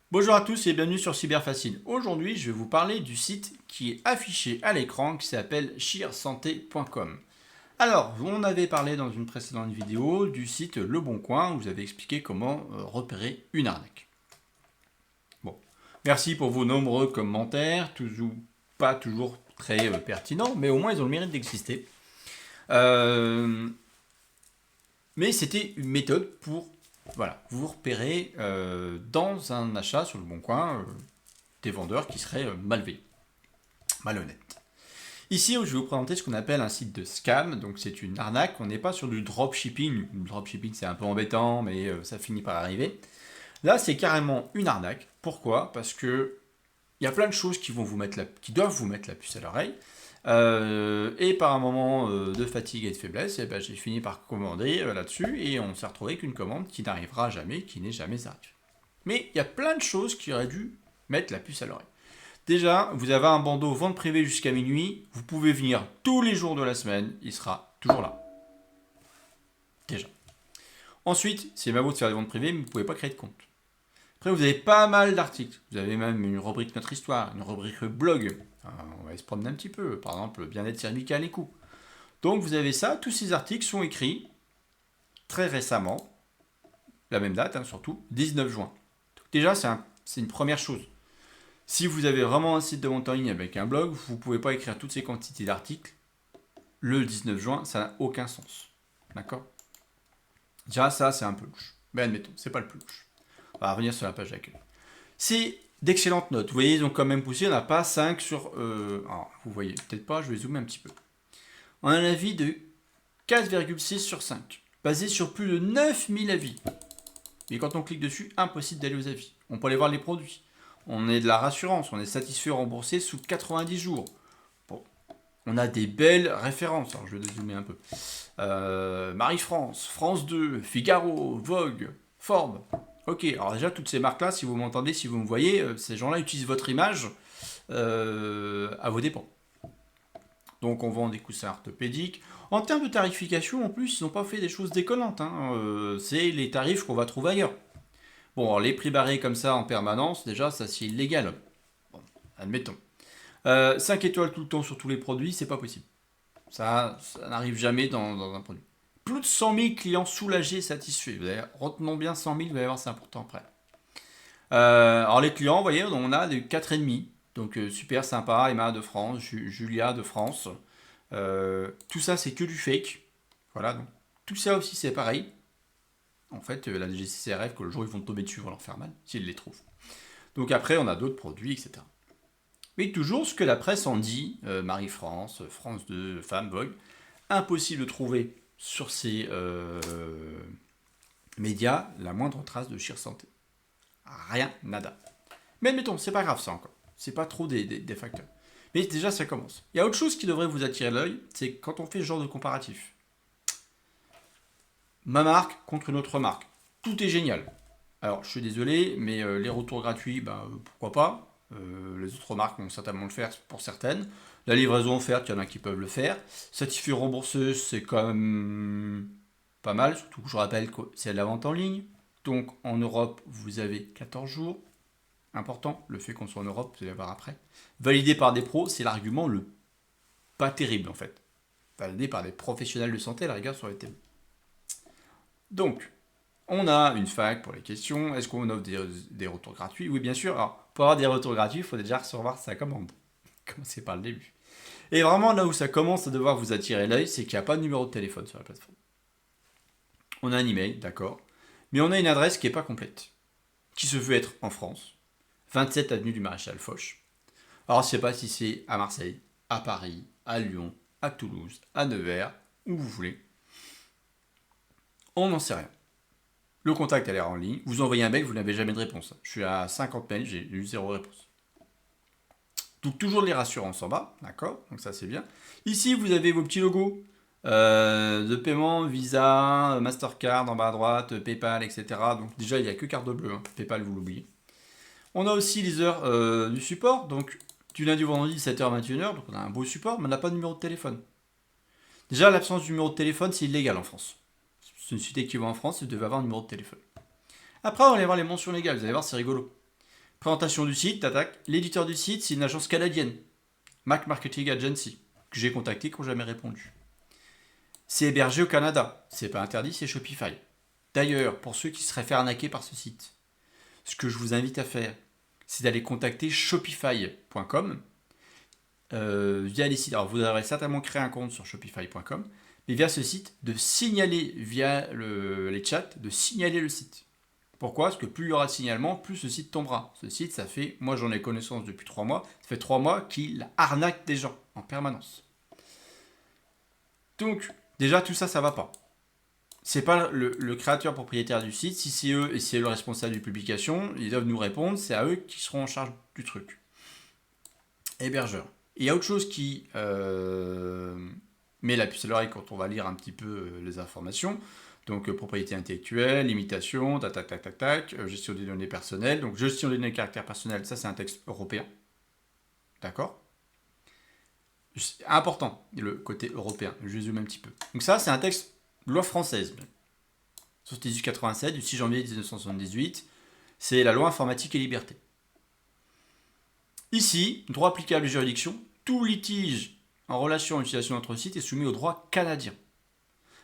Bonjour à tous et bienvenue sur Cyberfacile. Aujourd'hui, je vais vous parler du site qui est affiché à l'écran qui s'appelle chirsanté.com. Alors, on avait parlé dans une précédente vidéo du site Le Bon Coin où vous avez expliqué comment repérer une arnaque. Bon, merci pour vos nombreux commentaires, toujours pas toujours très pertinents, mais au moins ils ont le mérite d'exister. Euh, mais c'était une méthode pour vous repérer dans un achat sur Le Bon Coin des vendeurs qui seraient malhonnêtes. Ici, je vais vous présenter ce qu'on appelle un site de scam, donc c'est une arnaque, on n'est pas sur du dropshipping. Le dropshipping c'est un peu embêtant, mais ça finit par arriver. Là, c'est carrément une arnaque. Pourquoi? Parce que il y a plein de choses qui doivent vous mettre la puce à l'oreille. Et par un moment de fatigue et de faiblesse, eh ben, j'ai fini par commander là-dessus et on s'est retrouvé avec une commande qui n'arrivera jamais, qui n'est jamais arrivée. Mais il y a plein de choses qui auraient dû mettre la puce à l'oreille. Déjà, vous avez un bandeau vente privée jusqu'à minuit. Vous pouvez venir tous les jours de la semaine. Il sera toujours là. Déjà. Ensuite, c'est bien beau de faire des ventes privées, mais vous ne pouvez pas créer de compte. Après, vous avez pas mal d'articles. Vous avez même une rubrique Notre Histoire, une rubrique blog. On va se promener un petit peu. Par exemple, bien-être cervical et coups. Donc, vous avez ça. Tous ces articles sont écrits très récemment. La même date, surtout, 19 juin. Donc, déjà, c'est une première chose. Si vous avez vraiment un site de vente en ligne avec un blog, vous ne pouvez pas écrire toutes ces quantités d'articles le 19 juin, ça n'a aucun sens. D'accord? Déjà, ça, c'est un peu louche. Mais admettons, c'est pas le plus louche. On va revenir sur la page d'accueil. C'est d'excellentes notes. Vous voyez, ils ont quand même poussé, on n'a pas 5 sur. Alors, vous voyez, peut-être pas, je vais zoomer un petit peu. On a un avis de 4,6 sur 5, basé sur plus de 9000 avis. Mais quand on clique dessus, impossible d'aller aux avis. On peut aller voir les produits. On est de la rassurance, on est satisfait remboursé sous 90 jours. Bon, on a des belles références. Alors je vais dézoomer un peu. Marie-France, France 2, Figaro, Vogue, Forbes. Ok, alors déjà toutes ces marques-là, si vous m'entendez, si vous me voyez, ces gens-là utilisent votre image à vos dépens. Donc on vend des coussins orthopédiques. En termes de tarification, en plus, ils n'ont pas fait des choses déconnantes. C'est les tarifs qu'on va trouver ailleurs. Bon, alors les prix barrés comme ça en permanence, déjà, ça c'est illégal. Bon, admettons. 5 étoiles tout le temps sur tous les produits, c'est pas possible. Ça n'arrive jamais dans un produit. Plus de 100 000 clients soulagés, satisfaits. Retenons bien 100 000, vous allez voir, c'est important après. Alors les clients, vous voyez, on a des 4,5. Donc super sympa, Emma de France, Julia de France. Tout ça, c'est que du fake. Voilà, donc tout ça aussi, c'est pareil. En fait, la DGCCRF, que le jour où ils vont tomber dessus, vont leur faire mal, s'ils les trouvent. Donc après, on a d'autres produits, etc. Mais toujours ce que la presse en dit, Marie-France, France 2, Femme, Vogue, impossible de trouver sur ces médias la moindre trace de Chir Santé. Rien, nada. Mais admettons, c'est pas grave ça encore. C'est pas trop des facteurs. Mais déjà, ça commence. Il y a autre chose qui devrait vous attirer l'œil, c'est quand on fait ce genre de comparatif. Ma marque contre une autre marque. Tout est génial. Alors, je suis désolé, mais les retours gratuits, pourquoi pas. Les autres marques vont certainement le faire pour certaines. La livraison offerte, il y en a qui peuvent le faire. Certifié remboursé, c'est quand même pas mal, surtout que je rappelle que c'est de la vente en ligne. Donc, en Europe, vous avez 14 jours. Important, le fait qu'on soit en Europe, vous allez voir après. Validé par des pros, c'est l'argument le pas terrible en fait. Validé par des professionnels de santé, à la rigueur, sur les thèmes. Donc, on a une fac pour les questions. Est-ce qu'on offre des retours gratuits? Oui, bien sûr. Alors, pour avoir des retours gratuits, il faut déjà recevoir sa commande. Commencez par le début. Et vraiment, là où ça commence à devoir vous attirer l'œil, c'est qu'il n'y a pas de numéro de téléphone sur la plateforme. On a un email, d'accord. Mais on a une adresse qui n'est pas complète. Qui se veut être en France. 27 avenue du Maréchal Foch. Alors, je ne sais pas si c'est à Marseille, à Paris, à Lyon, à Toulouse, à Nevers, où vous voulez. On n'en sait rien. Le contact a l'air en ligne. Vous envoyez un mail, vous n'avez jamais de réponse. Je suis à 50 mails, j'ai eu zéro réponse. Donc toujours les rassurances en bas, d'accord? Donc ça c'est bien. Ici vous avez vos petits logos de paiement, Visa, Mastercard en bas à droite, PayPal, etc. Donc déjà il n'y a que carte bleue, PayPal vous l'oubliez. On a aussi les heures du support, donc du lundi au vendredi 7h à 21h, donc on a un beau support, mais on n'a pas de numéro de téléphone. Déjà l'absence du numéro de téléphone c'est illégal en France. C'est une cité qui va en France, vous devez avoir un numéro de téléphone. Après, on va aller voir les mentions légales. Vous allez voir, c'est rigolo. Présentation du site, tac. L'éditeur du site, c'est une agence canadienne, Mac Marketing Agency, que j'ai contacté, qui n'ont jamais répondu. C'est hébergé au Canada. C'est pas interdit, c'est Shopify. D'ailleurs, pour ceux qui seraient fait arnaquer par ce site, ce que je vous invite à faire, c'est d'aller contacter shopify.com via les sites. Alors, vous aurez certainement créé un compte sur shopify.com, mais via ce site, de signaler via les chats, de signaler le site. Pourquoi? Parce que plus il y aura de signalement, plus ce site tombera. Ce site, ça fait, moi j'en ai connaissance depuis 3 mois, ça fait 3 mois qu'il arnaque des gens en permanence. Donc, déjà, tout ça, ça va pas. C'est pas le créateur propriétaire du site. Si c'est eux et si c'est le responsable de publication, ils doivent nous répondre. C'est à eux qui seront en charge du truc. Hébergeur. Et il y a autre chose qui met la puce à l'oreille quand on va lire un petit peu les informations. Donc, propriété intellectuelle, limitation, gestion des données personnelles. Donc, gestion des données de caractère personnel, ça c'est un texte européen. D'accord? Important, le côté européen. Je zoome un petit peu. Donc, ça, c'est un texte loi française. Sur 1887, du 6 janvier 1978, c'est la loi informatique et liberté. Ici, droit applicable aux juridictions, tout litige en relation à l'utilisation de notre site est soumis au droit canadien.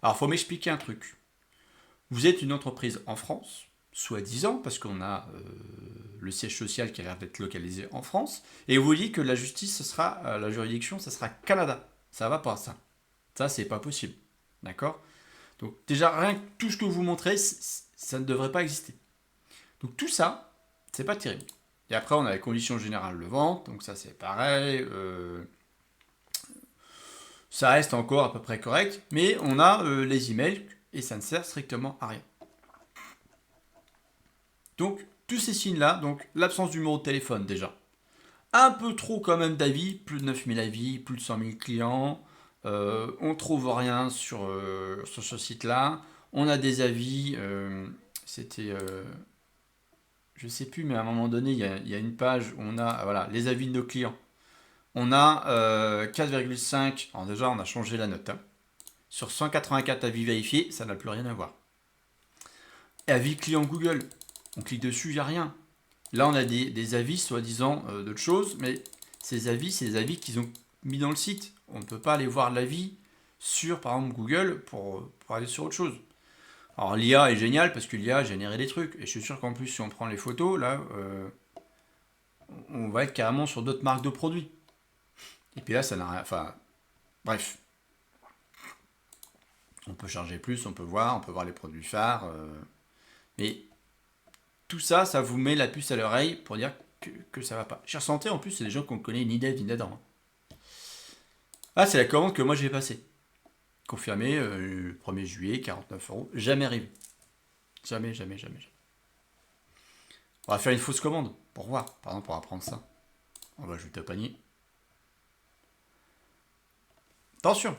Alors, il faut m'expliquer un truc. Vous êtes une entreprise en France, soi-disant, parce qu'on a le siège social qui a l'air d'être localisé en France, et vous dites que la justice, ce sera, la juridiction, ce sera Canada. Ça va pas, ça. Ça, c'est pas possible. D'accord? Donc, déjà, rien que tout ce que vous montrez, ça ne devrait pas exister. Donc, tout ça, c'est pas terrible. Et après, on a les conditions générales de vente, donc ça, c'est pareil. Ça reste encore à peu près correct, mais on a les emails et ça ne sert strictement à rien. Donc, tous ces signes-là, donc l'absence du numéro de téléphone déjà. Un peu trop quand même d'avis, plus de 9000 avis, plus de 100 000 clients. On ne trouve rien sur ce site-là. On a des avis, c'était, je ne sais plus, mais à un moment donné, il y a une page où on a voilà, les avis de nos clients. On a 4,5, alors déjà on a changé la note. Hein. Sur 184 avis vérifiés, ça n'a plus rien à voir. Avis client Google, on clique dessus, il n'y a rien. Là, on a des avis, soi-disant, d'autres choses, mais ces avis, c'est des avis qu'ils ont mis dans le site. On ne peut pas aller voir l'avis sur, par exemple, Google pour aller sur autre chose. Alors, l'IA est géniale parce que l'IA a généré des trucs. Et je suis sûr qu'en plus, si on prend les photos, là, on va être carrément sur d'autres marques de produits. Et puis là, ça n'a rien... Enfin, bref. On peut charger plus, on peut voir les produits phares. Mais tout ça, ça vous met la puce à l'oreille pour dire que ça va pas. Cher Santé, en plus, c'est des gens qu'on connaît ni d'Ève ni d'Adam. Ah, c'est la commande que moi j'ai passée. Confirmé, 1er juillet, 49 euros. Jamais arrivé. Jamais. On va faire une fausse commande pour voir. Par exemple, on va prendre ça. On va ajouter au panier. Attention.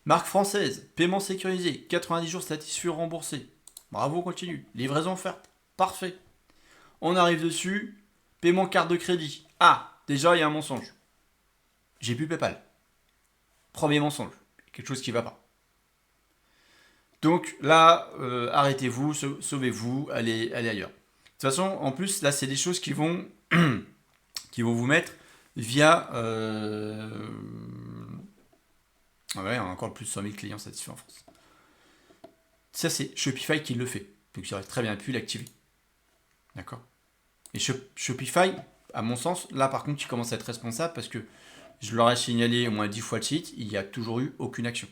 Marque française. Paiement sécurisé. 90 jours satisfait remboursé. Bravo, continue. Livraison offerte. Parfait. On arrive dessus. Paiement carte de crédit. Ah, déjà, il y a un mensonge. J'ai plus PayPal. Premier mensonge. Quelque chose qui ne va pas. Donc là, arrêtez-vous, sauvez-vous, allez ailleurs. De toute façon, en plus, là, c'est des choses qui vont vous mettre via... ouais, on a encore plus de 100 000 clients satisfaits en France. Ça, c'est Shopify qui le fait. Donc, il aurait très bien pu l'activer. D'accord? Et Shopify, à mon sens, là, par contre, il commence à être responsable parce que je leur ai signalé au moins 10 fois le site, il n'y a toujours eu aucune action.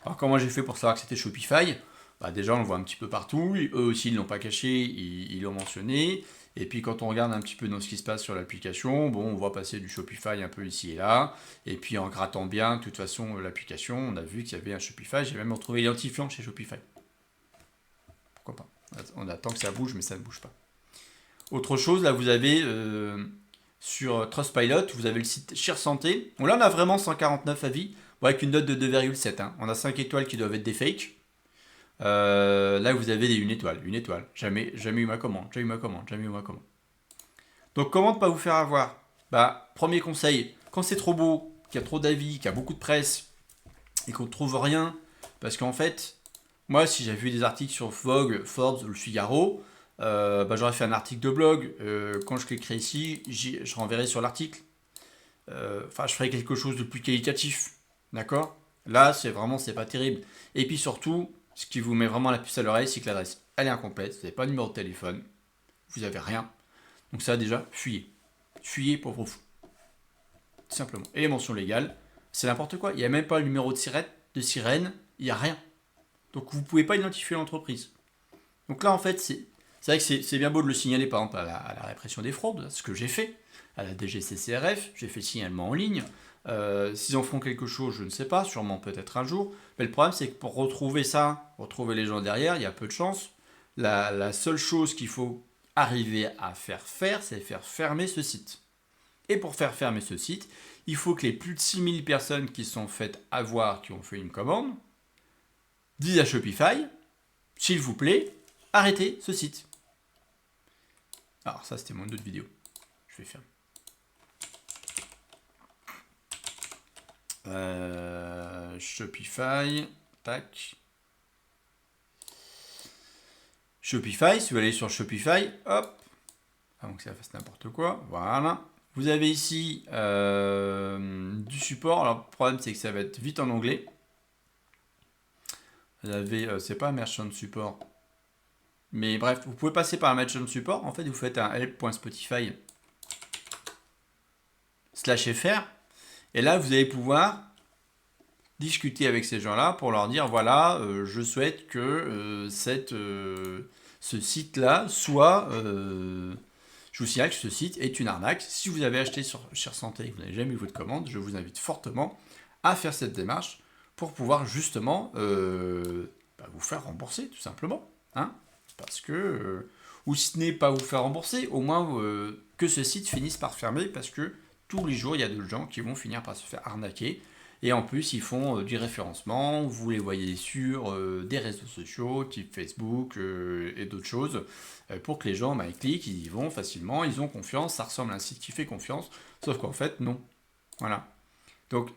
Alors comment j'ai fait pour savoir que c'était Shopify? Bah déjà on le voit un petit peu partout, eux aussi ils ne l'ont pas caché, ils l'ont mentionné. Et puis quand on regarde un petit peu dans ce qui se passe sur l'application, bon on voit passer du Shopify un peu ici et là. Et puis en grattant bien, de toute façon l'application, on a vu qu'il y avait un Shopify, j'ai même retrouvé l'identifiant chez Shopify. Pourquoi pas? On attend que ça bouge mais ça ne bouge pas. Autre chose, là vous avez... sur Trustpilot, vous avez le site Cher Santé. Bon, là, on a vraiment 149 avis, bon, avec une note de 2,7. Hein. On a 5 étoiles qui doivent être des fakes. Là, vous avez une étoile. Une étoile. Jamais eu ma commande. Donc, comment ne pas vous faire avoir? Bah, premier conseil, quand c'est trop beau, qu'il y a trop d'avis, qu'il y a beaucoup de presse, et qu'on ne trouve rien, parce qu'en fait, moi, si j'avais vu des articles sur Vogue, Forbes ou Le Figaro, j'aurais fait un article de blog. Quand je cliquerai ici, je renverrai sur l'article. Enfin, je ferai quelque chose de plus qualitatif. D'accord? Là, c'est pas terrible. Et puis surtout, ce qui vous met vraiment la puce à l'oreille, c'est que l'adresse, elle est incomplète. Vous n'avez pas de numéro de téléphone. Vous n'avez rien. Donc ça, déjà, fuyez. Fuyez, pauvre fou. Tout simplement. Et les mentions légales, c'est n'importe quoi. Il n'y a même pas le numéro de sirène, il n'y a rien. Donc vous ne pouvez pas identifier l'entreprise. Donc là, en fait, c'est vrai que c'est bien beau de le signaler, par exemple, à la répression des fraudes, ce que j'ai fait, à la DGCCRF, j'ai fait le signalement en ligne. S'ils en font quelque chose, je ne sais pas, sûrement peut-être un jour. Mais le problème, c'est que pour retrouver ça, retrouver les gens derrière, il y a peu de chance. La seule chose qu'il faut arriver à faire, c'est faire fermer ce site. Et pour faire fermer ce site, il faut que les plus de 6000 personnes qui sont faites avoir, qui ont fait une commande, disent à Shopify, s'il vous plaît, arrêtez ce site. Alors ça, c'était mon autre vidéo. Je vais faire. Shopify, tac. Shopify, si vous allez sur Shopify, hop, avant que ça fasse n'importe quoi, voilà. Vous avez ici du support. Alors le problème, c'est que ça va être vite en anglais. Vous avez, c'est pas un merchant support. Mais bref, vous pouvez passer par un merchant support. En fait, vous faites un help.spotify/fr. Et là, vous allez pouvoir discuter avec ces gens-là pour leur dire, voilà, je souhaite que ce site-là soit... je vous signale que ce site est une arnaque. Si vous avez acheté sur Cher Santé et que vous n'avez jamais eu votre commande, je vous invite fortement à faire cette démarche pour pouvoir justement vous faire rembourser, tout simplement. Hein, parce que, ou si ce n'est pas vous faire rembourser, au moins que ce site finisse par fermer, parce que tous les jours, il y a d'autres gens qui vont finir par se faire arnaquer. Et en plus, ils font du référencement, vous les voyez sur des réseaux sociaux, type Facebook et d'autres choses, pour que les gens ils cliquent, ils y vont facilement, ils ont confiance, ça ressemble à un site qui fait confiance, sauf qu'en fait, non. Voilà. Donc,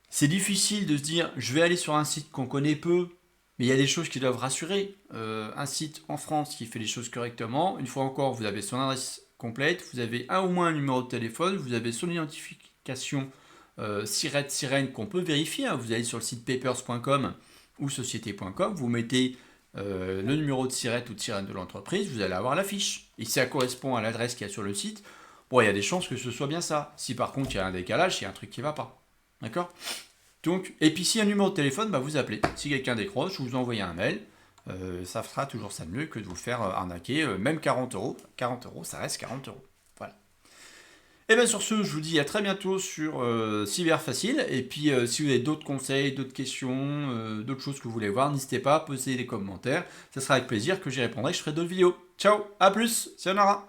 c'est difficile de se dire, je vais aller sur un site qu'on connaît peu, mais il y a des choses qui doivent rassurer. Un site en France qui fait les choses correctement, une fois encore, vous avez son adresse complète, vous avez un ou moins un numéro de téléphone, vous avez son identification sirène qu'on peut vérifier. Hein. Vous allez sur le site papers.com ou société.com, vous mettez le numéro de sirène ou de sirène de l'entreprise, vous allez avoir la fiche. Et si ça correspond à l'adresse qu'il y a sur le site, bon, il y a des chances que ce soit bien ça. Si par contre il y a un décalage, il y a un truc qui ne va pas. D'accord? Donc, et puis s'il y a un numéro de téléphone, vous appelez. Si quelqu'un décroche, vous envoyez un mail. Ça fera toujours ça de mieux que de vous faire arnaquer, même 40 euros. 40 euros, ça reste 40 euros. Voilà. Et bien sur ce, je vous dis à très bientôt sur Cyber Facile. Et puis si vous avez d'autres conseils, d'autres questions, d'autres choses que vous voulez voir, n'hésitez pas à poser des commentaires. Ce sera avec plaisir que j'y répondrai. Je ferai d'autres vidéos. Ciao, à plus, sayonara.